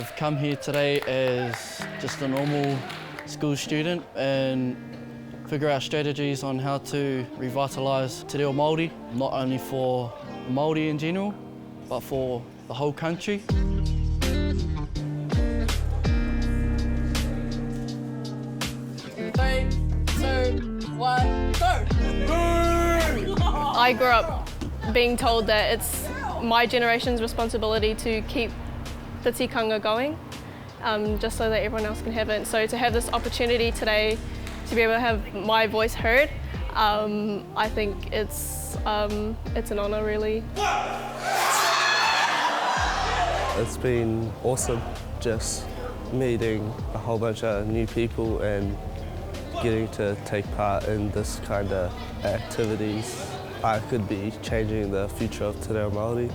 I've come here today as just a normal school student and figure out strategies on how to revitalise Te Reo Māori, not only for Māori in general, but for the whole country. 3, 2, 1, go! I grew up being told that it's my generation's responsibility to keep the tikanga going, just so that everyone else can have it. So to have this opportunity today to be able to have my voice heard, I think it's an honour, really. It's been awesome, just meeting a whole bunch of new people and getting to take part in this kind of activities. I could be changing the future of Te Reo Māori.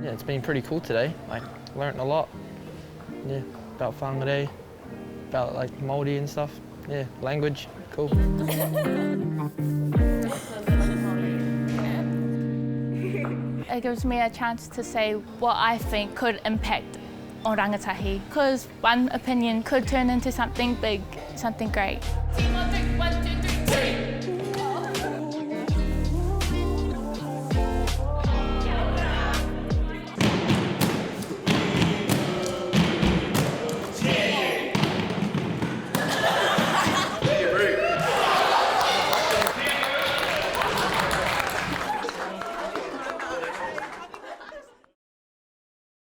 Yeah, it's been pretty cool today. Like, learnt a lot. Yeah, about Whāngārei, about like Māori and stuff. Yeah, language, cool. It gives me a chance to say what I think could impact on Raranga Tahi, because one opinion could turn into something big, something great.